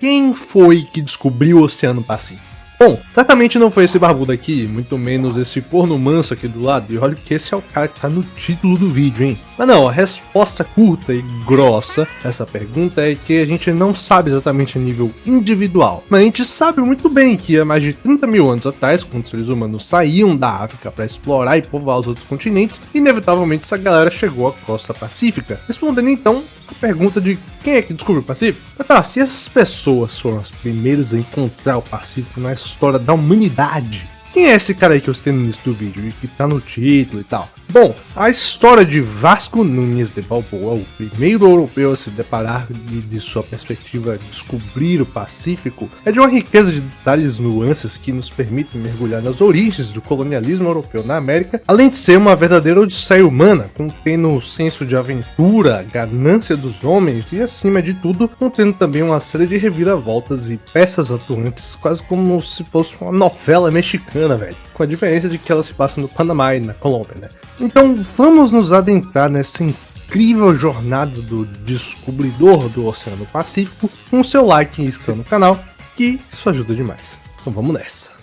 quem foi que descobriu o Oceano Pacífico? Bom, certamente não foi esse barbudo aqui, muito menos esse corno manso aqui do lado, e olha que esse é o cara que tá no título do vídeo, hein? Mas não, a resposta curta e grossa dessa pergunta é que a gente não sabe exatamente a nível individual, mas a gente sabe muito bem que há mais de 30 mil anos atrás, quando os seres humanos saíam da África para explorar e povoar os outros continentes, inevitavelmente essa galera chegou à costa pacífica, respondendo então a pergunta de quem é que descobriu o Pacífico? Mas tá, se essas pessoas foram as primeiras a encontrar o Pacífico na história da humanidade, quem é esse cara aí que eu citei no início do vídeo e que tá no título e tal? Bom, a história de Vasco Núñez de Balboa, o primeiro europeu a se deparar e de sua perspectiva descobrir o Pacífico, é de uma riqueza de detalhes e nuances que nos permitem mergulhar nas origens do colonialismo europeu na América, além de ser uma verdadeira odisseia humana, contendo o senso de aventura, ganância dos homens e, acima de tudo, contendo também uma série de reviravoltas e peças atuantes, quase como se fosse uma novela mexicana, velho. Com a diferença de que ela se passa no Panamá e na Colômbia, né? Então vamos nos adentrar nessa incrível jornada do descobridor do Oceano Pacífico com o seu like e inscrição no canal, que isso ajuda demais. Então vamos nessa.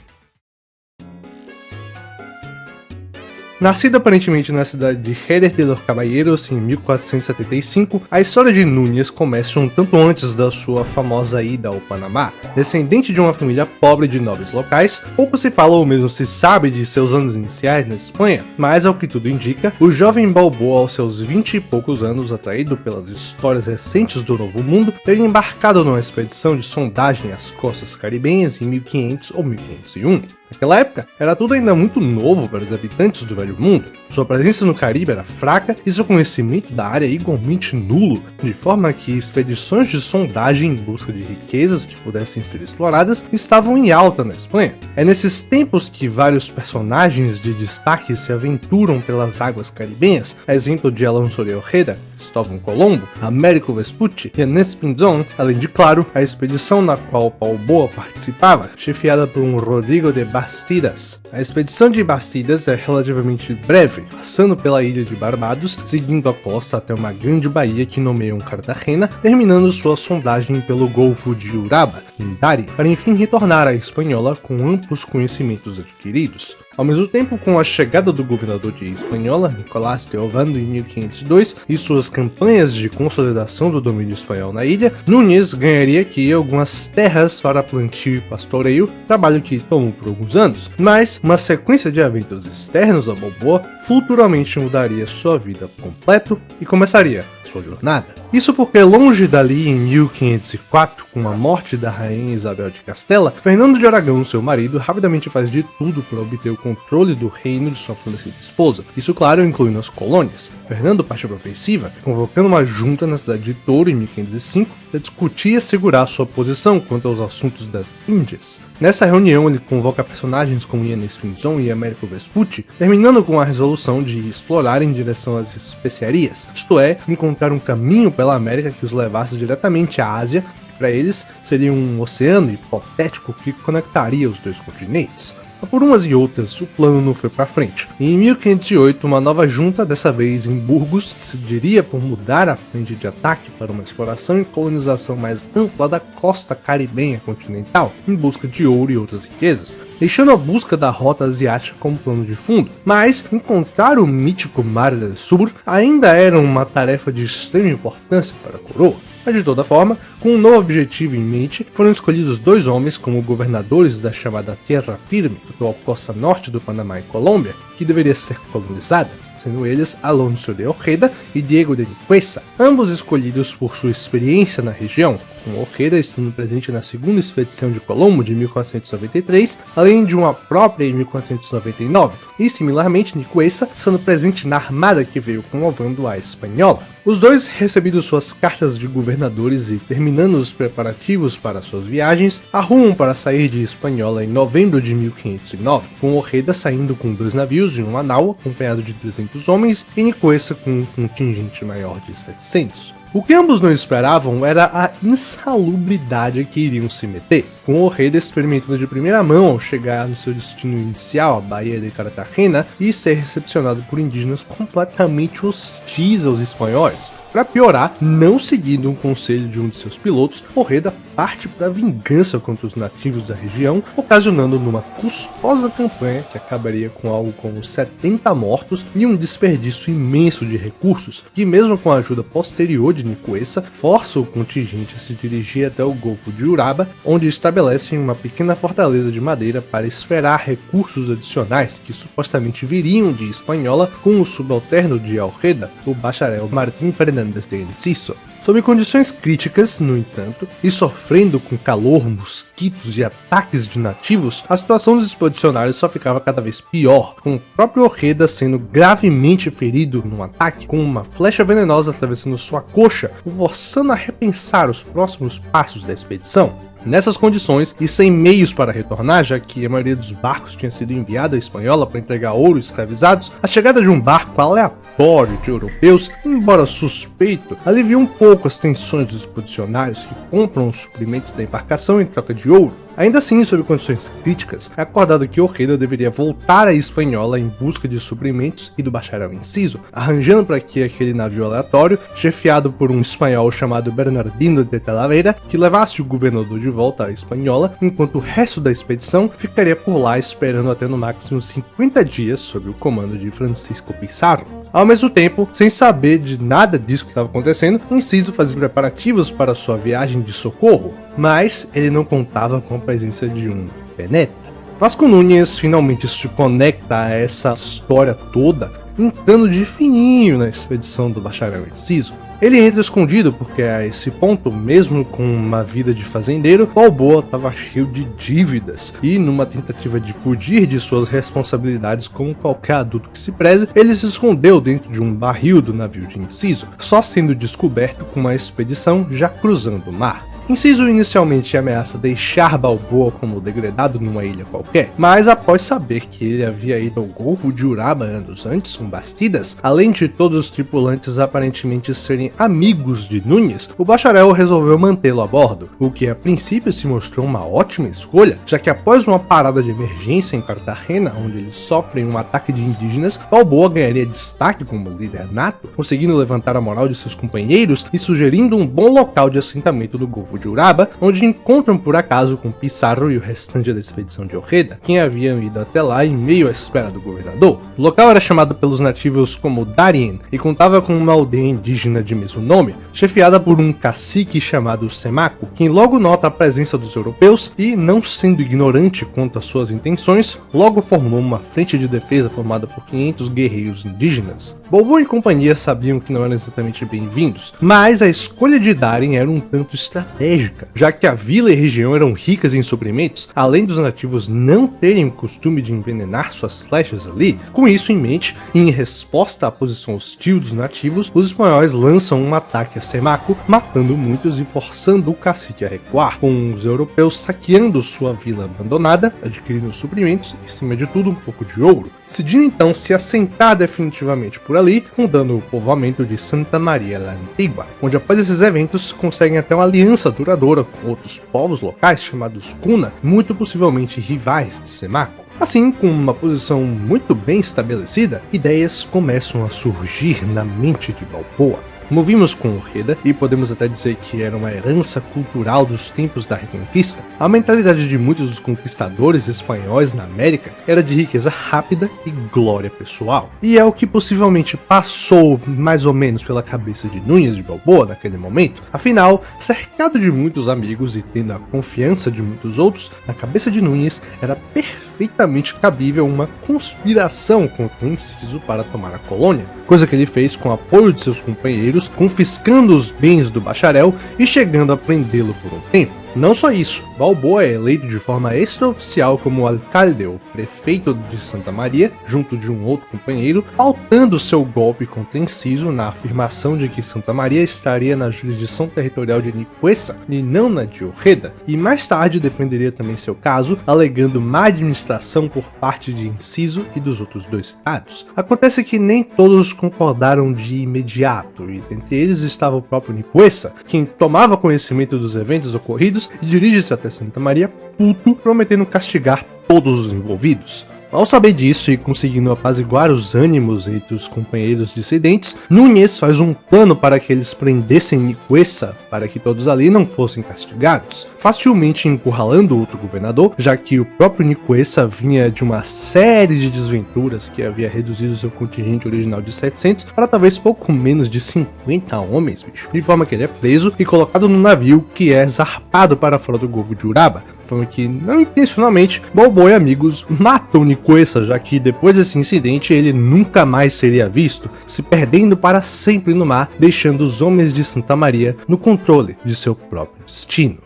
Nascida aparentemente na cidade de Jerez de los Caballeros em 1475, a história de Núñez começa um tanto antes da sua famosa ida ao Panamá. Descendente de uma família pobre de nobres locais, pouco se fala ou mesmo se sabe de seus anos iniciais na Espanha, mas ao que tudo indica, o jovem Balboa aos seus 20 e poucos anos, atraído pelas histórias recentes do Novo Mundo, teria embarcado numa expedição de sondagem às costas caribenhas em 1500 ou 1501. Naquela época, era tudo ainda muito novo para os habitantes do Velho Mundo, sua presença no Caribe era fraca e seu conhecimento da área igualmente nulo, de forma que expedições de sondagem em busca de riquezas que pudessem ser exploradas estavam em alta na Espanha. É nesses tempos que vários personagens de destaque se aventuram pelas águas caribenhas, a exemplo de Alonso de Ojeda, Cristóvão Colombo, Américo Vespucci e Inés Pinzón, além de, claro, a expedição na qual Balboa participava, chefiada por um Rodrigo de Bastidas. A expedição de Bastidas é relativamente breve, passando pela ilha de Barbados, seguindo a costa até uma grande baía que nomeiam Cartagena, terminando sua sondagem pelo Golfo de Uraba, em Dari, para enfim retornar à Espanhola com amplos conhecimentos adquiridos. Ao mesmo tempo, com a chegada do governador de Espanhola, Nicolás de Ovando, em 1502, e suas campanhas de consolidação do domínio espanhol na ilha, Núñez ganharia aqui algumas terras para plantio e pastoreio, trabalho que tomou por alguns anos, mas uma sequência de eventos externos a Balboa futuramente mudaria sua vida por completo e começaria sua jornada. Isso porque longe dali, em 1504, com a morte da rainha Isabel de Castela, Fernando de Aragão, seu marido, rapidamente faz de tudo para obter o controle do reino de sua falecida esposa. Isso, claro, incluindo as colônias. Fernando partiu para a ofensiva, convocando uma junta na cidade de Touro em 1505 para discutir e assegurar sua posição quanto aos assuntos das Índias. Nessa reunião, ele convoca personagens como Inés Pinzón e Américo Vespucci, terminando com a resolução de explorar em direção às especiarias, isto é, encontrar um caminho pela América que os levasse diretamente à Ásia, que para eles seria um oceano hipotético que conectaria os dois continentes. Mas por umas e outras, o plano não foi para frente. E em 1508, uma nova junta, dessa vez em Burgos, decidiria por mudar a frente de ataque para uma exploração e colonização mais ampla da costa caribenha continental, em busca de ouro e outras riquezas, deixando a busca da rota asiática como plano de fundo. Mas encontrar o mítico Mar del Sur ainda era uma tarefa de extrema importância para a coroa. Mas de toda forma, com um novo objetivo em mente, foram escolhidos dois homens como governadores da chamada Terra Firme, atual costa norte do Panamá e Colômbia, que deveria ser colonizada, sendo eles Alonso de Ojeda e Diego de Nicuessa, ambos escolhidos por sua experiência na região, com Ojeda estando presente na segunda expedição de Colombo de 1493, além de uma própria em 1499, e similarmente Nicuessa estando presente na armada que veio com Ovando a Espanhola. Os dois, recebido suas cartas de governadores e terminando os preparativos para suas viagens, arrumam para sair de Espanhola em novembro de 1509, com Ojeda saindo com 2 navios e uma nau, acompanhado de 300 homens, e Nicuessa com um contingente maior de 700. O que ambos não esperavam era a insalubridade que iriam se meter. Com com Ojeda experimentando de primeira mão ao chegar no seu destino inicial, a Baía de Cartagena, e ser recepcionado por indígenas completamente hostis aos espanhóis. Para piorar, não seguindo um conselho de um de seus pilotos, Ojeda parte para a vingança contra os nativos da região, ocasionando numa custosa campanha que acabaria com algo como 70 mortos e um desperdício imenso de recursos, que mesmo com a ajuda posterior de Nicuessa, força o contingente a se dirigir até o Golfo de Uraba, onde estabelecem uma pequena fortaleza de madeira para esperar recursos adicionais que supostamente viriam de Hispaniola com o subalterno de Ojeda, o bacharel Martín Fernández de Enciso. Sob condições críticas, no entanto, e sofrendo com calor, mosquitos e ataques de nativos, a situação dos expedicionários só ficava cada vez pior, com o próprio Ojeda sendo gravemente ferido num ataque com uma flecha venenosa atravessando sua coxa, o forçando a repensar os próximos passos da expedição. Nessas condições, e sem meios para retornar, já que a maioria dos barcos tinha sido enviada à Espanhola para entregar ouro e escravizados, a chegada de um barco aleatório de europeus, embora suspeito, alivia um pouco as tensões dos expedicionários que compram os suprimentos da embarcação em troca de ouro. Ainda assim, sob condições críticas, é acordado que Ojeda deveria voltar à Espanhola em busca de suprimentos e do bacharel Enciso, arranjando para que aquele navio aleatório, chefiado por um espanhol chamado Bernardino de Talavera, que levasse o governador de volta à Espanhola, enquanto o resto da expedição ficaria por lá esperando até no máximo 50 dias sob o comando de Francisco Pizarro. Ao mesmo tempo, sem saber de nada disso que estava acontecendo, Enciso fazia preparativos para sua viagem de socorro, mas ele não contava com a presença de um penetra. Vasco Núñez finalmente se conecta a essa história toda, entrando de fininho na expedição do bacharel Enciso. Ele entra escondido porque a esse ponto, mesmo com uma vida de fazendeiro, Balboa estava cheio de dívidas e, numa tentativa de fugir de suas responsabilidades como qualquer adulto que se preze, ele se escondeu dentro de um barril do navio de Enciso, só sendo descoberto com uma expedição já cruzando o mar. Enciso inicialmente ameaça deixar Balboa como degradado numa ilha qualquer, mas após saber que ele havia ido ao Golfo de Uraba anos antes com Bastidas, além de todos os tripulantes aparentemente serem amigos de Núñez, o bacharel resolveu mantê-lo a bordo, o que a princípio se mostrou uma ótima escolha, já que após uma parada de emergência em Cartagena, onde eles sofrem um ataque de indígenas, Balboa ganharia destaque como líder nato, conseguindo levantar a moral de seus companheiros e sugerindo um bom local de assentamento do Golfo de Uraba, onde encontram por acaso com Pizarro e o restante da expedição de Ojeda, que haviam ido até lá em meio à espera do governador. O local era chamado pelos nativos como Darien e contava com uma aldeia indígena de mesmo nome, chefiada por um cacique chamado Semaco, quem logo nota a presença dos europeus e, não sendo ignorante quanto às suas intenções, logo formou uma frente de defesa formada por 500 guerreiros indígenas. Balboa e companhia sabiam que não eram exatamente bem-vindos, mas a escolha de Darien era um tanto estratégica, já que a vila e região eram ricas em suprimentos, além dos nativos não terem o costume de envenenar suas flechas ali. Com isso em mente, e em resposta à posição hostil dos nativos, os espanhóis lançam um ataque a Semaco, matando muitos e forçando o cacique a recuar, com os europeus saqueando sua vila abandonada, adquirindo suprimentos e, acima de tudo, um pouco de ouro, decidindo então se assentar definitivamente por ali, fundando o povoamento de Santa Maria la Antigua, onde após esses eventos conseguem até uma aliança duradoura com outros povos locais chamados Cuna, muito possivelmente rivais de Semaco. Assim, com uma posição muito bem estabelecida, ideias começam a surgir na mente de Balboa. Como vimos com Ojeda, e podemos até dizer que era uma herança cultural dos tempos da Reconquista, a mentalidade de muitos dos conquistadores espanhóis na América era de riqueza rápida e glória pessoal. E é o que possivelmente passou mais ou menos pela cabeça de Núñez de Balboa naquele momento. Afinal, cercado de muitos amigos e tendo a confiança de muitos outros, na cabeça de Núñez era perfeitamente cabível uma conspiração contra Enciso para tomar a colônia, coisa que ele fez com o apoio de seus companheiros, confiscando os bens do bacharel e chegando a prendê-lo por um tempo. Não só isso, Balboa é eleito de forma extraoficial como alcalde ou prefeito de Santa Maria, junto de um outro companheiro, pautando seu golpe contra Enciso na afirmação de que Santa Maria estaria na jurisdição territorial de Nicuessa e não na de Ojeda, e mais tarde defenderia também seu caso, alegando má administração por parte de Enciso e dos outros dois citados. Acontece que nem todos concordaram de imediato, e dentre eles estava o próprio Nicuessa, quem tomava conhecimento dos eventos ocorridos envolvidos e dirige-se até Santa Maria puto, prometendo castigar todos os envolvidos. Ao saber disso e conseguindo apaziguar os ânimos entre os companheiros dissidentes, Núñez faz um plano para que eles prendessem Nicuessa, para que todos ali não fossem castigados, facilmente encurralando outro governador, já que o próprio Nicuessa vinha de uma série de desventuras que havia reduzido seu contingente original de 700 para talvez pouco menos de 50 homens, bicho. De forma que ele é preso e colocado no navio que é zarpado para fora do Golfo de Uraba. Foi que, não intencionalmente, Balboa e amigos matam Nicuessa, já que depois desse incidente ele nunca mais seria visto, se perdendo para sempre no mar, deixando os homens de Santa Maria no controle de seu próprio destino.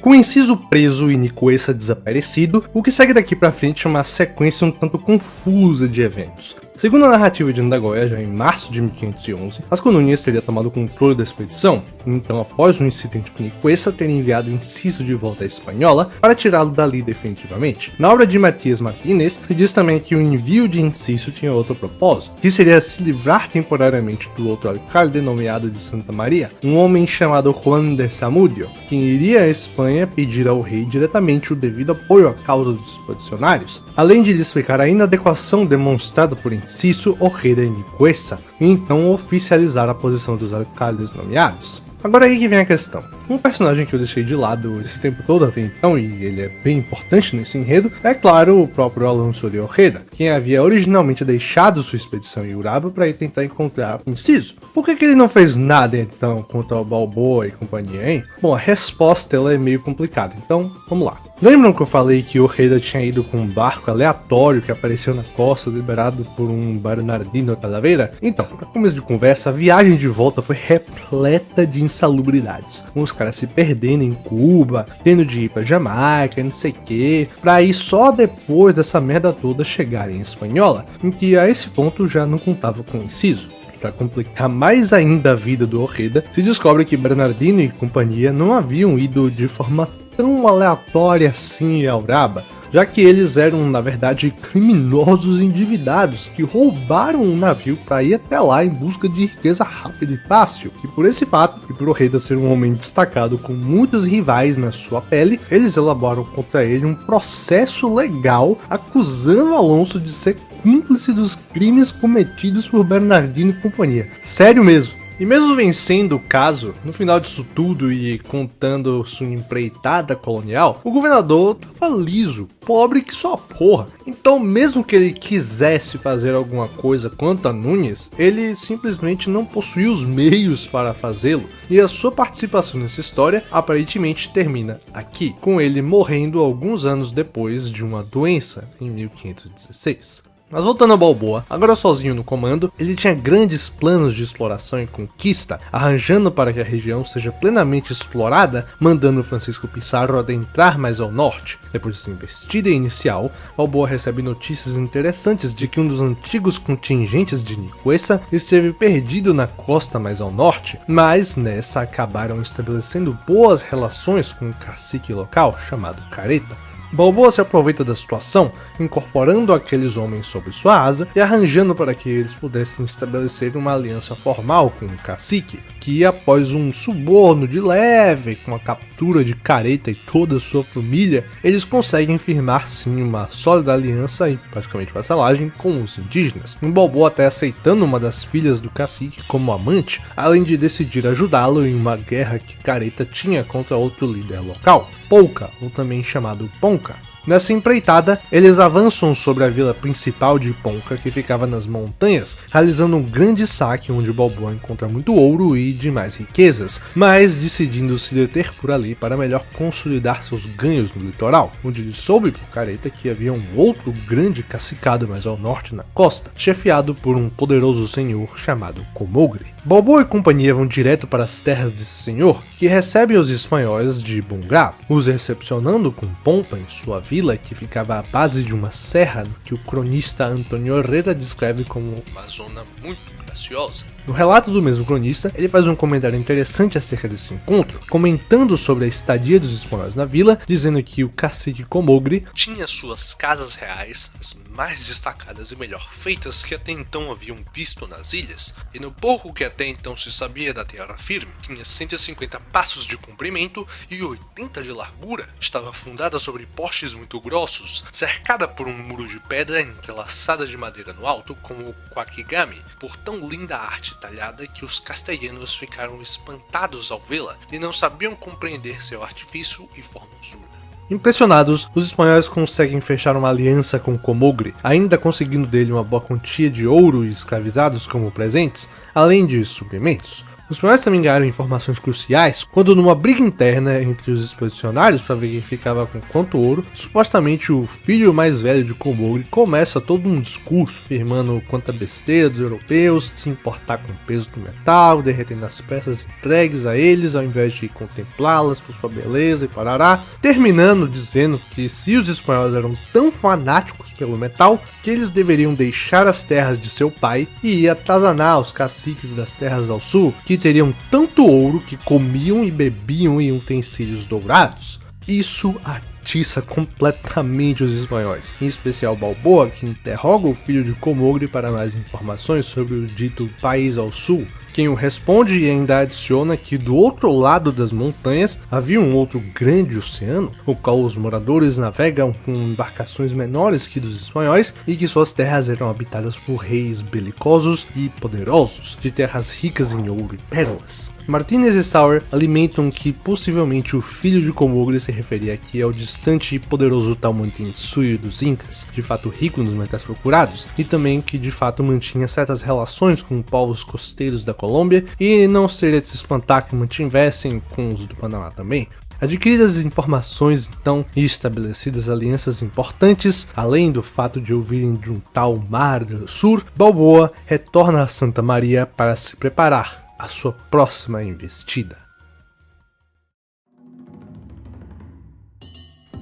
Com Inciso preso e Nicuessa desaparecido, o que segue daqui pra frente é uma sequência um tanto confusa de eventos. Segundo a narrativa de Andagoya, já em março de 1511, Vasco Núñez teria tomado o controle da expedição, então após um incidente com Nicuessa, teria enviado Inciso de volta à Espanhola para tirá-lo dali definitivamente. Na obra de Matias Martínez, se diz também que o envio de Inciso tinha outro propósito, que seria se livrar temporariamente do outro alcalde nomeado de Santa Maria, um homem chamado Juan de Zamudio, que iria à Espanha pedir ao rei diretamente o devido apoio à causa dos expedicionários, além de lhe explicar a inadequação demonstrada por Inciso, Ojeda e Nicuessa, e então oficializar a posição dos alcaldes nomeados. Agora aí que vem a questão. Um personagem que eu deixei de lado esse tempo todo até então, e ele é bem importante nesse enredo, é claro o próprio Alonso de Ojeda, quem havia originalmente deixado sua expedição em Uraba para ir tentar encontrar Inciso. Por que ele não fez nada então contra o Balboa e companhia, hein? Bom, a resposta ela é meio complicada, então vamos lá. Lembram que eu falei que Ojeda tinha ido com um barco aleatório que apareceu na costa liberado por um Bernardino Talavera? Então, para começo de conversa, a viagem de volta foi repleta de insalubridades, com os caras se perdendo em Cuba, tendo de ir pra Jamaica, não sei o que, pra aí só depois dessa merda toda chegarem em Espanhola, em que a esse ponto já não contava com Inciso. Para complicar mais ainda a vida do Ojeda, se descobre que Bernardino e companhia não haviam ido de forma tão aleatória assim a Uraba, já que eles eram, na verdade, criminosos endividados que roubaram um navio para ir até lá em busca de riqueza rápida e fácil. E por esse fato, e por Ojeda ser um homem destacado com muitos rivais na sua pele, eles elaboram contra ele um processo legal acusando Alonso de ser cúmplice dos crimes cometidos por Bernardino e companhia. Sério mesmo. E mesmo vencendo o caso, no final disso tudo e contando sua empreitada colonial, o governador tava liso, pobre que só porra. Então mesmo que ele quisesse fazer alguma coisa contra Núñez, ele simplesmente não possuía os meios para fazê-lo. E a sua participação nessa história aparentemente termina aqui, com ele morrendo alguns anos depois de uma doença, em 1516. Mas voltando a Balboa, agora sozinho no comando, ele tinha grandes planos de exploração e conquista, arranjando para que a região seja plenamente explorada, mandando Francisco Pizarro adentrar mais ao norte. Depois dessa investida inicial, Balboa recebe notícias interessantes de que um dos antigos contingentes de Nicuessa esteve perdido na costa mais ao norte, mas nessa acabaram estabelecendo boas relações com um cacique local chamado Careta. Balboa se aproveita da situação, incorporando aqueles homens sob sua asa e arranjando para que eles pudessem estabelecer uma aliança formal com o cacique, que após um suborno de leve, com a captura de Careta e toda a sua família, eles conseguem firmar sim uma sólida aliança e praticamente vassalagem com os indígenas, e Balboa até aceitando uma das filhas do cacique como amante, além de decidir ajudá-lo em uma guerra que Careta tinha contra outro líder local, Pouca, ou também chamado Ponca. Nessa empreitada, eles avançam sobre a vila principal de Ponca, que ficava nas montanhas, realizando um grande saque onde Balboa encontra muito ouro e demais riquezas, mas decidindo se deter por ali para melhor consolidar seus ganhos no litoral, onde ele soube por Careta que havia um outro grande cacicado mais ao norte na costa, chefiado por um poderoso senhor chamado Comogre. Balboa e companhia vão direto para as terras desse senhor, que recebe os espanhóis de bom grado, os recepcionando com pompa em sua vila, vila que ficava à base de uma serra que o cronista Antônio Herrera descreve como uma zona muito graciosa. No relato do mesmo cronista, ele faz um comentário interessante acerca desse encontro, comentando sobre a estadia dos espanhóis na vila, dizendo que o cacique Comogri tinha suas casas reais, as mais destacadas e melhor feitas que até então haviam visto nas ilhas, e no pouco que até então se sabia da terra firme, tinha 150 passos de comprimento e 80 de largura, estava fundada sobre postes muito grossos, cercada por um muro de pedra entrelaçada de madeira no alto, como o Quaquigami, por tão linda arte talhada que os castelhanos ficaram espantados ao vê-la e não sabiam compreender seu artifício e formosura. Impressionados, os espanhóis conseguem fechar uma aliança com Comogri, ainda conseguindo dele uma boa quantia de ouro e escravizados como presentes, além de suprimentos. Os espanhóis também ganharam informações cruciais quando, numa briga interna entre os expedicionários para ver quem ficava com quanto ouro, supostamente o filho mais velho de Comogri começa todo um discurso afirmando quanta besteira dos europeus, se importar com o peso do metal, derretendo as peças entregues a eles ao invés de contemplá-las por sua beleza e parará, terminando dizendo que se os espanhóis eram tão fanáticos pelo metal, que eles deveriam deixar as terras de seu pai e ir atazanar os caciques das terras ao sul, que teriam tanto ouro que comiam e bebiam em utensílios dourados. Isso atiça completamente os espanhóis, em especial Balboa, que interroga o filho de Comogri para mais informações sobre o dito país ao sul. Quem o responde e ainda adiciona que do outro lado das montanhas havia um outro grande oceano, o qual os moradores navegam com embarcações menores que dos espanhóis e que suas terras eram habitadas por reis belicosos e poderosos, de terras ricas em ouro e pérolas. Martínez e Sauer alimentam que possivelmente o filho de Comogri se referia aqui ao distante e poderoso Tahuantinsuyo dos Incas, de fato rico nos metais procurados, e também que de fato mantinha certas relações com povos costeiros da Colômbia, e não seria de se espantar que mantivessem com os do Panamá também. Adquiridas informações então e estabelecidas alianças importantes, além do fato de ouvirem de um tal Mar do Sur, Balboa retorna a Santa Maria para se preparar a sua próxima investida.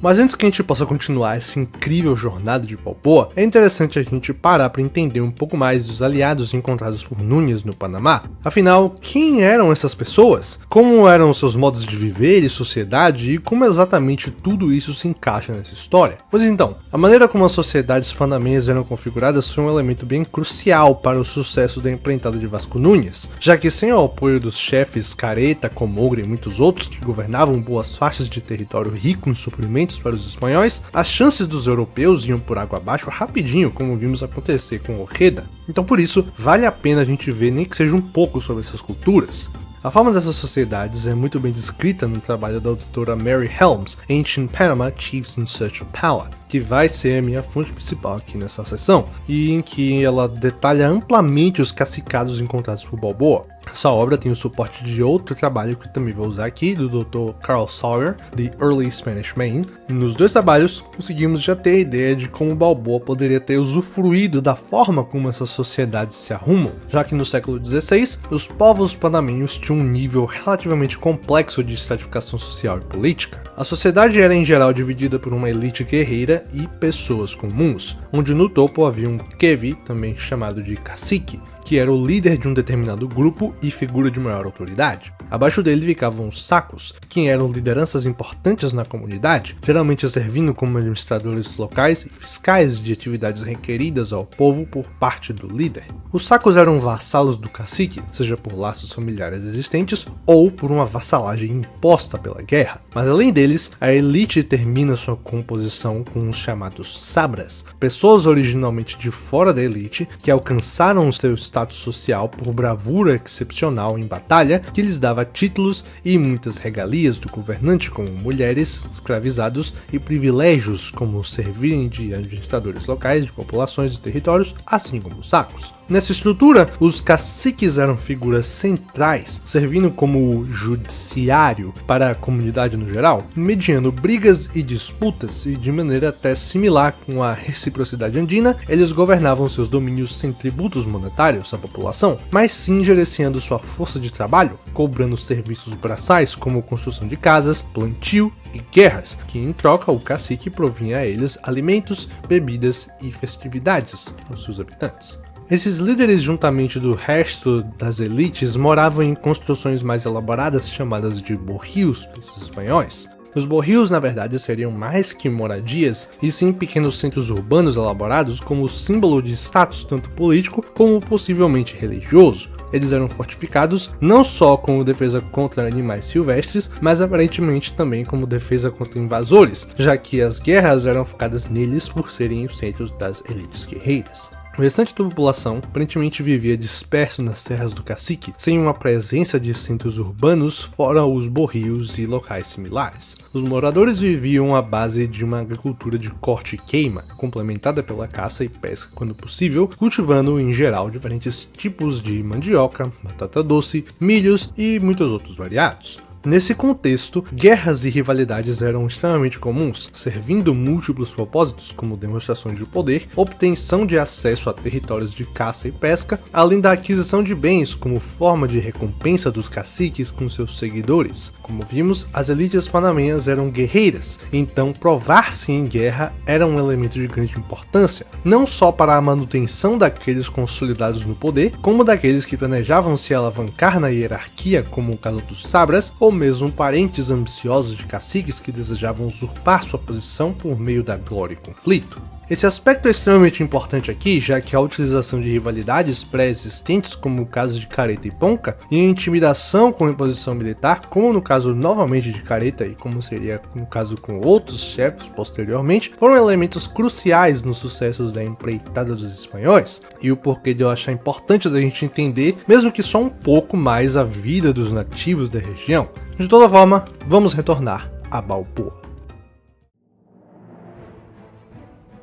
Mas antes que a gente possa continuar essa incrível jornada de Balboa, é interessante a gente parar para entender um pouco mais dos aliados encontrados por Núñez no Panamá. Afinal, quem eram essas pessoas? Como eram seus modos de viver e sociedade e como exatamente tudo isso se encaixa nessa história? Pois então, a maneira como as sociedades panamenhas eram configuradas foi um elemento bem crucial para o sucesso da empreitada de Vasco Núñez, já que sem o apoio dos chefes Careta, Comogri e muitos outros que governavam boas faixas de território rico em suprimentos para os espanhóis, as chances dos europeus iam por água abaixo rapidinho, como vimos acontecer com Ojeda. Então por isso, vale a pena a gente ver nem que seja um pouco sobre essas culturas. A forma dessas sociedades é muito bem descrita no trabalho da doutora Mary Helms, Ancient Panama Chiefs in Search of Power, que vai ser a minha fonte principal aqui nessa sessão, e em que ela detalha amplamente os cacicados encontrados por Balboa. Essa obra tem o suporte de outro trabalho que também vou usar aqui, do Dr. Carl Sawyer, The Early Spanish Main. E nos dois trabalhos, conseguimos já ter a ideia de como Balboa poderia ter usufruído da forma como essas sociedades se arrumam, já que no século XVI, os povos panamenhos tinham um nível relativamente complexo de estratificação social e política. A sociedade era em geral dividida por uma elite guerreira e pessoas comuns, onde no topo havia um Kevi, também chamado de cacique, que era o líder de um determinado grupo e figura de maior autoridade. Abaixo dele ficavam os sacos, que eram lideranças importantes na comunidade, geralmente servindo como administradores locais e fiscais de atividades requeridas ao povo por parte do líder. Os sacos eram vassalos do cacique, seja por laços familiares existentes ou por uma vassalagem imposta pela guerra. Mas além deles, a elite termina sua composição com os chamados sabras, pessoas originalmente de fora da elite que alcançaram seu status social por bravura excepcional em batalha, que lhes dava títulos e muitas regalias do governante, como mulheres, escravizados e privilégios como servirem de administradores locais de populações e territórios, assim como os sacos. Nessa estrutura, os caciques eram figuras centrais, servindo como judiciário para a comunidade no geral, mediando brigas e disputas, e de maneira até similar com a reciprocidade andina, eles governavam seus domínios sem tributos monetários à população, mas sim gerenciando sua força de trabalho, cobrando serviços braçais como construção de casas, plantio e guerras, que em troca o cacique provinha a eles alimentos, bebidas e festividades aos seus habitantes. Esses líderes, juntamente do resto das elites, moravam em construções mais elaboradas chamadas de borrios pelos espanhóis. Os borrios, na verdade, seriam mais que moradias, e sim pequenos centros urbanos elaborados como símbolo de status tanto político como possivelmente religioso. Eles eram fortificados não só como defesa contra animais silvestres, mas aparentemente também como defesa contra invasores, já que as guerras eram focadas neles por serem os centros das elites guerreiras. O restante da população aparentemente vivia disperso nas terras do cacique, sem uma presença de centros urbanos fora os borrios e locais similares. Os moradores viviam à base de uma agricultura de corte e queima, complementada pela caça e pesca quando possível, cultivando em geral diferentes tipos de mandioca, batata doce, milhos e muitos outros variados. Nesse contexto, guerras e rivalidades eram extremamente comuns, servindo múltiplos propósitos como demonstrações de poder, obtenção de acesso a territórios de caça e pesca, além da aquisição de bens como forma de recompensa dos caciques com seus seguidores. Como vimos, as elites panamenhas eram guerreiras, então provar-se em guerra era um elemento de grande importância, não só para a manutenção daqueles consolidados no poder, como daqueles que planejavam se alavancar na hierarquia, como o caso dos Sabras, ou mesmo parentes ambiciosos de caciques que desejavam usurpar sua posição por meio da glória e conflito. Esse aspecto é extremamente importante aqui, já que a utilização de rivalidades pré-existentes, como o caso de Careta e Ponca, e a intimidação com imposição militar, como no caso novamente de Careta e como seria no caso com outros chefes posteriormente, foram elementos cruciais no sucesso da empreitada dos espanhóis, e o porquê de eu achar importante da gente entender, mesmo que só um pouco mais, a vida dos nativos da região. De toda forma, vamos retornar a Balboa.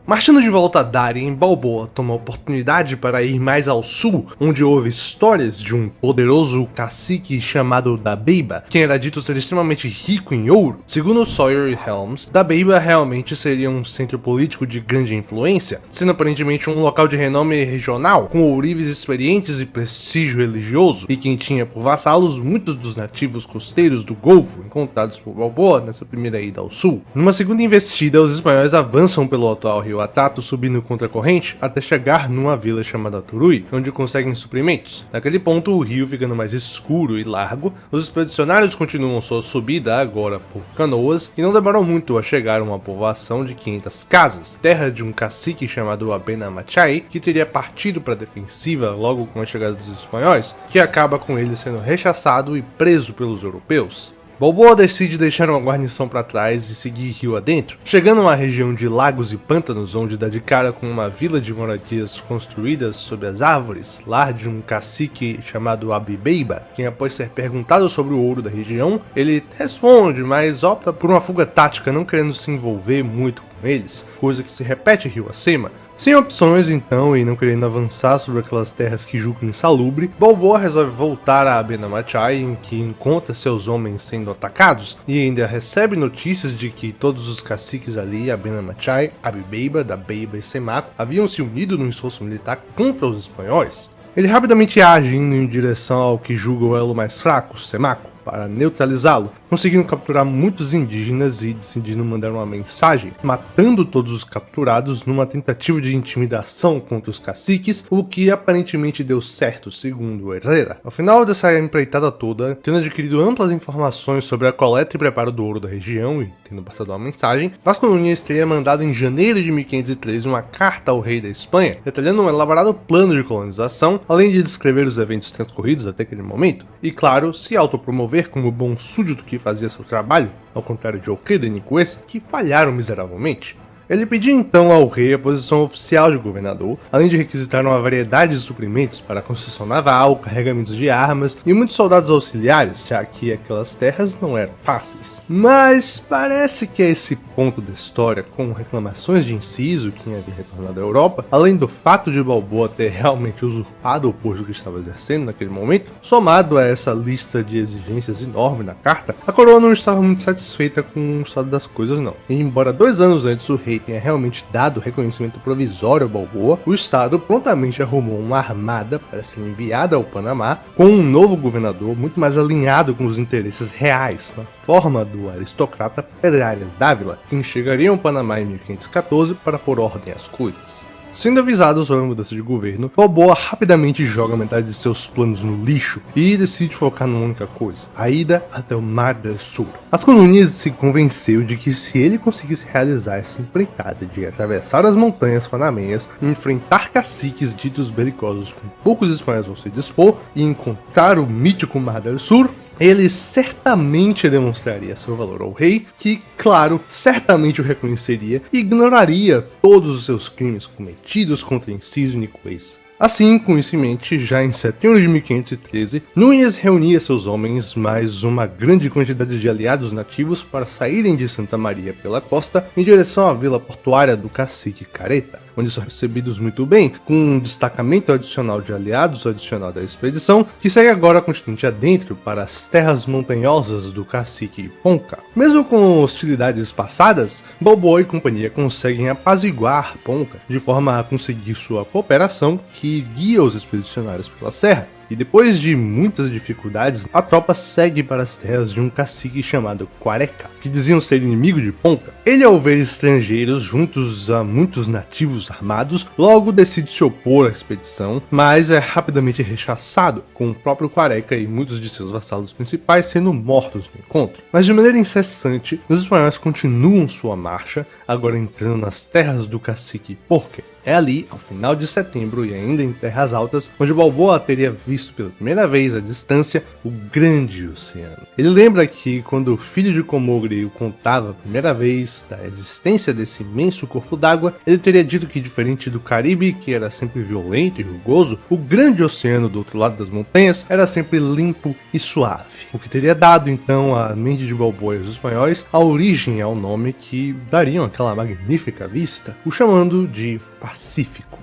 Marchando de volta a Darien, Balboa toma a oportunidade para ir mais ao sul, onde houve histórias de um poderoso cacique chamado Dabeiba, quem era dito ser extremamente rico em ouro. Segundo Sawyer e Helms, Dabeiba realmente seria um centro político de grande influência, sendo aparentemente um local de renome regional, com ourives experientes e prestígio religioso, e quem tinha por vassalos muitos dos nativos costeiros do Golfo, encontrados por Balboa nessa primeira ida ao sul. Numa segunda investida, os espanhóis avançam pelo atual rio Atato, subindo contra a corrente até chegar numa vila chamada Turui, onde conseguem suprimentos. Naquele ponto, o rio ficando mais escuro e largo, os expedicionários continuam sua subida agora por canoas e não demoram muito a chegar a uma povoação de 500 casas, terra de um cacique chamado Abena Machai, que teria partido para a defensiva logo com a chegada dos espanhóis, que acaba com ele sendo rechaçado e preso pelos europeus. Balboa decide deixar uma guarnição para trás e seguir rio adentro, chegando a uma região de lagos e pântanos onde dá de cara com uma vila de moradias construídas sob as árvores, lar de um cacique chamado Abibeiba, quem após ser perguntado sobre o ouro da região, ele responde, mas opta por uma fuga tática, não querendo se envolver muito com eles, coisa que se repete rio acima. Sem opções então, e não querendo avançar sobre aquelas terras que julga insalubre, Balboa resolve voltar a Abena Machai, em que encontra seus homens sendo atacados, e ainda recebe notícias de que todos os caciques ali, Abena Machai, Abibeiba, Dabeiba e Semaco, haviam se unido num esforço militar contra os espanhóis. Ele rapidamente age indo em direção ao que julga o elo mais fraco, Semaco, para neutralizá-lo, conseguindo capturar muitos indígenas e decidindo mandar uma mensagem, matando todos os capturados numa tentativa de intimidação contra os caciques, o que aparentemente deu certo, segundo Herrera. Ao final dessa empreitada toda, tendo adquirido amplas informações sobre a coleta e preparo do ouro da região e tendo passado uma mensagem, Vasco Nunes teria mandado em janeiro de 1503 uma carta ao rei da Espanha, detalhando um elaborado plano de colonização, além de descrever os eventos transcorridos até aquele momento, e claro, se autopromover como bom súdito que fazia seu trabalho, ao contrário de Ojeda e Nicuessa, que falharam miseravelmente. Ele pediu então ao rei a posição oficial de governador, além de requisitar uma variedade de suprimentos para a construção naval, carregamentos de armas e muitos soldados auxiliares, já que aquelas terras não eram fáceis. Mas parece que a esse ponto da história, com reclamações de inciso quem havia retornado à Europa, além do fato de Balboa ter realmente usurpado o posto que estava exercendo naquele momento, somado a essa lista de exigências enorme na carta, a coroa não estava muito satisfeita com o estado das coisas não. E embora 2 anos antes o rei tenha realmente dado reconhecimento provisório a Balboa, o Estado prontamente arrumou uma armada para ser enviada ao Panamá com um novo governador muito mais alinhado com os interesses reais, na forma do aristocrata Pedrarias Dávila, quem chegaria ao Panamá em 1514 para pôr ordem às coisas. Sendo avisado sobre a mudança de governo, Balboa rapidamente joga metade de seus planos no lixo e decide focar numa única coisa: a ida até o Mar del Sur. Vasco Núñez se convenceu de que se ele conseguisse realizar essa empreitada de atravessar as montanhas panamenhas, enfrentar caciques ditos belicosos com poucos espanhóis ao se dispor e encontrar o mítico Mar del Sur, ele certamente demonstraria seu valor ao rei, que, claro, certamente o reconheceria e ignoraria todos os seus crimes cometidos contra Inciso Nicoês. Assim, com isso em mente, já em setembro de 1513, Núñez reunia seus homens mais uma grande quantidade de aliados nativos para saírem de Santa Maria pela costa em direção à vila portuária do cacique Careta, onde são recebidos muito bem, com um destacamento adicional de aliados adicional da expedição, que segue agora continente adentro para as terras montanhosas do cacique Ponca. Mesmo com hostilidades passadas, Balboa e companhia conseguem apaziguar Ponca, de forma a conseguir sua cooperação, que guia os expedicionários pela serra. E depois de muitas dificuldades, a tropa segue para as terras de um cacique chamado Quareca, que diziam ser inimigo de Ponca. Ele, ao ver estrangeiros juntos a muitos nativos armados, logo decide se opor à expedição, mas é rapidamente rechaçado, com o próprio Quareca e muitos de seus vassalos principais sendo mortos no encontro. Mas de maneira incessante, os espanhóis continuam sua marcha, agora entrando nas terras do cacique Porque. É ali, ao final de setembro e ainda em terras altas, onde Balboa teria visto pela primeira vez à distância o grande oceano. Ele lembra que quando o filho de Comogri o contava a primeira vez da existência desse imenso corpo d'água, ele teria dito que, diferente do Caribe, que era sempre violento e rugoso, o grande oceano do outro lado das montanhas era sempre limpo e suave, o que teria dado então à mente de Balboa e os espanhóis a origem ao nome que dariam aquela magnífica vista, o chamando de Pacífico.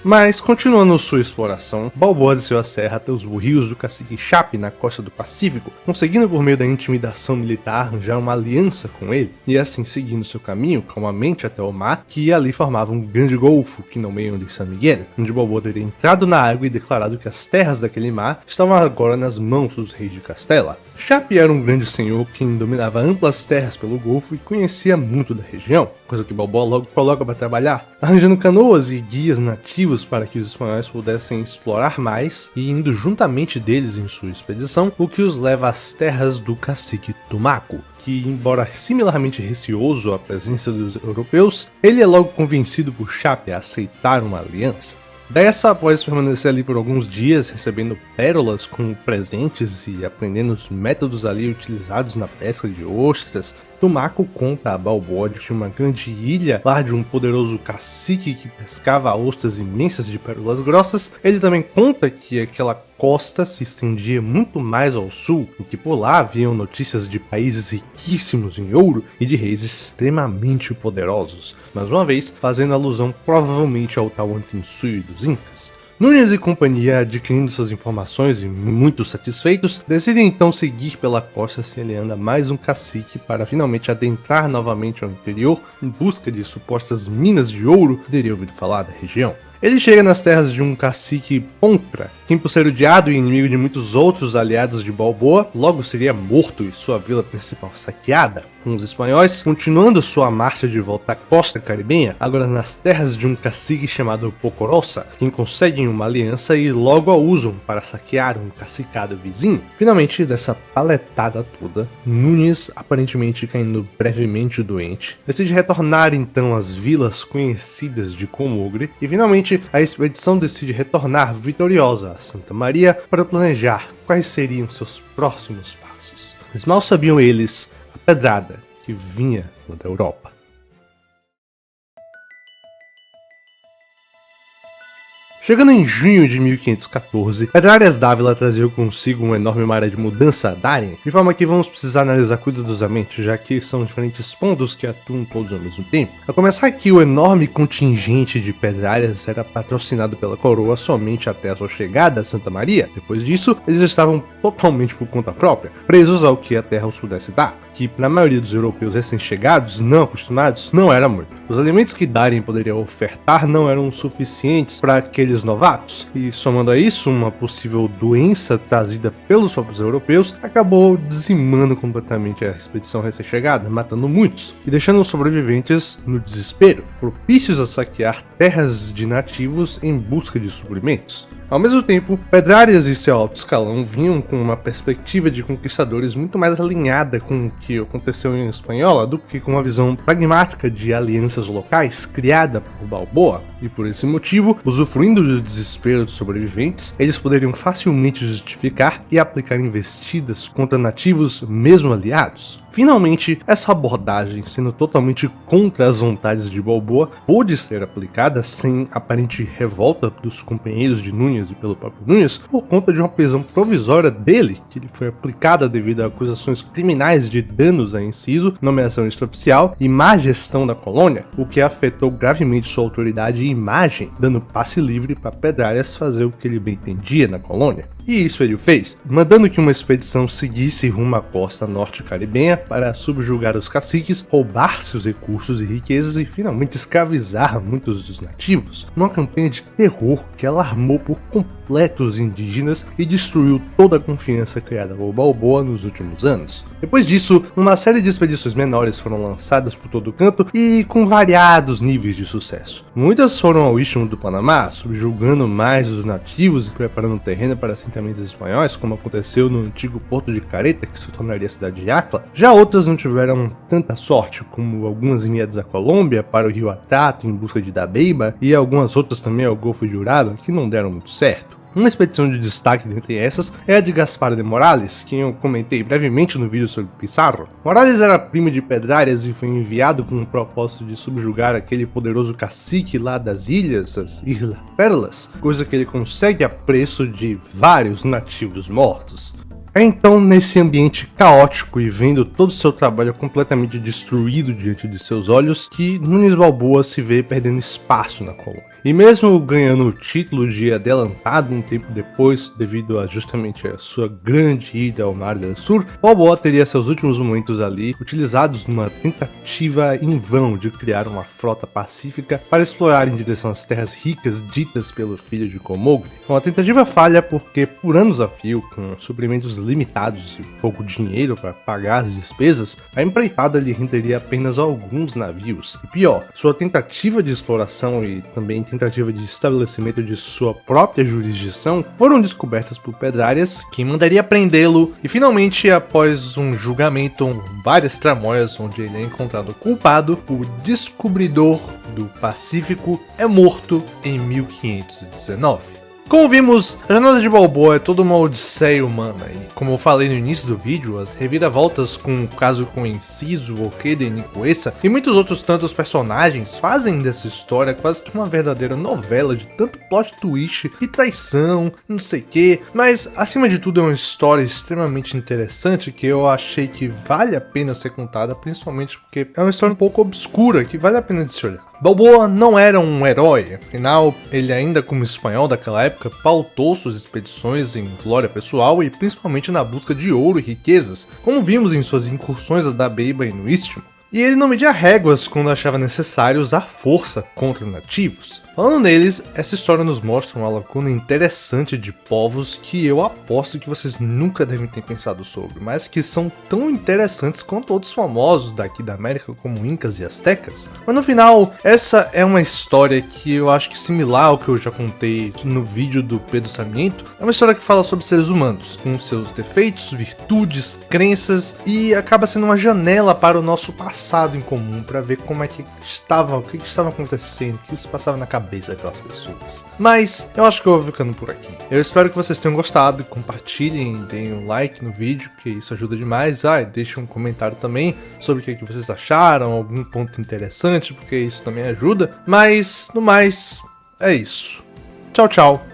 Mas, continuando sua exploração, Balboa desceu a serra até os rios do cacique Chape na costa do Pacífico, conseguindo por meio da intimidação militar arranjar uma aliança com ele, e assim seguindo seu caminho calmamente até o mar, que ali formava um grande golfo que nomeiam de San Miguel, onde Balboa teria entrado na água e declarado que as terras daquele mar estavam agora nas mãos dos reis de Castela. Chape era um grande senhor que dominava amplas terras pelo golfo e conhecia muito da região, coisa que Balboa logo coloca para trabalhar, arranjando canoas e guias nativos para que os espanhóis pudessem explorar mais e indo juntamente deles em sua expedição, o que os leva às terras do cacique Tumaco, que, embora similarmente receoso à presença dos europeus, ele é logo convencido por Chape a aceitar uma aliança. Dessa, após permanecer ali por alguns dias, recebendo pérolas como presentes e aprendendo os métodos ali utilizados na pesca de ostras, Tumaco conta a Balboa de uma grande ilha lá de um poderoso cacique que pescava ostras imensas de pérolas grossas. Ele também conta que aquela costa se estendia muito mais ao sul e que por lá haviam notícias de países riquíssimos em ouro e de reis extremamente poderosos, mais uma vez fazendo alusão provavelmente ao Tahuantinsuyo dos Incas. Núñez e companhia, adquirindo suas informações e muito satisfeitos, decidem então seguir pela costa semeando mais um cacique para finalmente adentrar novamente ao interior em busca de supostas minas de ouro que teria ouvido falar da região. Ele chega nas terras de um cacique Poncra, quem por ser odiado e inimigo de muitos outros aliados de Balboa, logo seria morto e sua vila principal saqueada, com os espanhóis continuando sua marcha de volta à costa caribenha, agora nas terras de um cacique chamado Pocorosa, quem conseguem uma aliança e logo a usam para saquear um cacicado vizinho. Finalmente, dessa paletada toda, Núñez, aparentemente caindo brevemente doente, decide retornar então às vilas conhecidas de Comogri e finalmente a expedição decide retornar vitoriosa a Santa Maria para planejar quais seriam seus próximos passos. Mas mal sabiam eles a pedrada que vinha da Europa. Chegando em junho de 1514, Pedrarias Dávila trazia consigo uma enorme maré de mudança a Darien, de forma que vamos precisar analisar cuidadosamente, já que são diferentes pontos que atuam todos ao mesmo tempo. A começar que o enorme contingente de Pedrarias era patrocinado pela coroa somente até a sua chegada a Santa Maria. Depois disso, eles estavam totalmente por conta própria, presos ao que a terra os pudesse dar, que na maioria dos europeus recém-chegados, não acostumados, não era muito. Os alimentos que Darien poderia ofertar não eram suficientes para aqueles novatos, e somando a isso, uma possível doença trazida pelos próprios europeus acabou dizimando completamente a expedição recém-chegada, matando muitos, e deixando os sobreviventes no desespero, propícios a saquear terras de nativos em busca de suprimentos. Ao mesmo tempo, Pedrarias e seu alto escalão vinham com uma perspectiva de conquistadores muito mais alinhada com o que aconteceu em Espanhola do que com uma visão pragmática de alianças locais criada por Balboa, e por esse motivo, usufruindo do desespero dos sobreviventes, eles poderiam facilmente justificar e aplicar investidas contra nativos mesmo aliados. Finalmente, essa abordagem, sendo totalmente contra as vontades de Balboa, pôde ser aplicada sem aparente revolta dos companheiros de Núñez e pelo próprio Núñez, por conta de uma prisão provisória dele, que lhe foi aplicada devido a acusações criminais de danos a inciso, nomeação extraoficial e má gestão da colônia, o que afetou gravemente sua autoridade e imagem, dando passe livre para Pedrarias fazer o que ele bem entendia na colônia. E isso ele o fez, mandando que uma expedição seguisse rumo à costa norte caribenha para subjugar os caciques, roubar seus recursos e riquezas e finalmente escravizar muitos dos nativos, numa campanha de terror que alarmou por completo os indígenas e destruiu toda a confiança criada por Balboa nos últimos anos. Depois disso, uma série de expedições menores foram lançadas por todo canto e com variados níveis de sucesso. Muitas foram ao istmo do Panamá, subjugando mais os nativos e preparando o terreno para assentamentos espanhóis, como aconteceu no antigo porto de Careta, que se tornaria a cidade de Acla. Já outras não tiveram tanta sorte, como algumas enviadas à Colômbia para o rio Atrato em busca de Dabeiba, e algumas outras também ao Golfo de Uraba, que não deram muito certo. Uma expedição de destaque dentre essas é a de Gaspar de Morales, que eu comentei brevemente no vídeo sobre Pizarro. Morales era primo de Pedrarias e foi enviado com o propósito de subjugar aquele poderoso cacique lá das ilhas, as Islas Perlas, coisa que ele consegue a preço de vários nativos mortos. É então nesse ambiente caótico e vendo todo o seu trabalho completamente destruído diante de seus olhos que Núñez Balboa se vê perdendo espaço na colônia. E mesmo ganhando o título de adelantado um tempo depois, devido a justamente a sua grande ida ao Mar del Sur, Balboa teria seus últimos momentos ali utilizados numa tentativa em vão de criar uma frota pacífica para explorar em direção às terras ricas ditas pelo filho de Comogli. Uma tentativa falha porque, por anos a fio, com suprimentos limitados e pouco dinheiro para pagar as despesas, a empreitada lhe renderia apenas alguns navios. E pior, sua tentativa de exploração e também tentativa de estabelecimento de sua própria jurisdição foram descobertas por Pedrarias, que mandaria prendê-lo, e finalmente, após um julgamento, várias tramóias onde ele é encontrado culpado, o descobridor do Pacífico é morto em 1519. Como vimos, a jornada de Balboa é toda uma odisseia humana, e como eu falei no início do vídeo, as reviravoltas com o caso com Inciso, Ojeda e Nicuessa e muitos outros tantos personagens fazem dessa história quase que uma verdadeira novela de tanto plot twist e traição, não sei o que, mas acima de tudo é uma história extremamente interessante que eu achei que vale a pena ser contada, principalmente porque é uma história um pouco obscura que vale a pena de se olhar. Balboa não era um herói, afinal, ele ainda como espanhol daquela época pautou suas expedições em glória pessoal e principalmente na busca de ouro e riquezas, como vimos em suas incursões a Dabeiba e no Istmo. E ele não media réguas quando achava necessário usar força contra nativos. Falando neles, essa história nos mostra uma lacuna interessante de povos que eu aposto que vocês nunca devem ter pensado sobre, mas que são tão interessantes quanto outros famosos daqui da América como Incas e Aztecas. Mas no final, essa é uma história que eu acho que similar ao que eu já contei no vídeo do Pedro Sarmiento, é uma história que fala sobre seres humanos, com seus defeitos, virtudes, crenças, e acaba sendo uma janela para o nosso passado em comum, para ver como é que estava, o que estava acontecendo, o que se passava na cabeça daquelas pessoas. Mas eu acho que eu vou ficando por aqui. Eu espero que vocês tenham gostado, compartilhem, deem um like no vídeo, que isso ajuda demais. E deixem um comentário também sobre o que vocês acharam, algum ponto interessante, porque isso também ajuda. Mas, no mais, é isso. Tchau, tchau.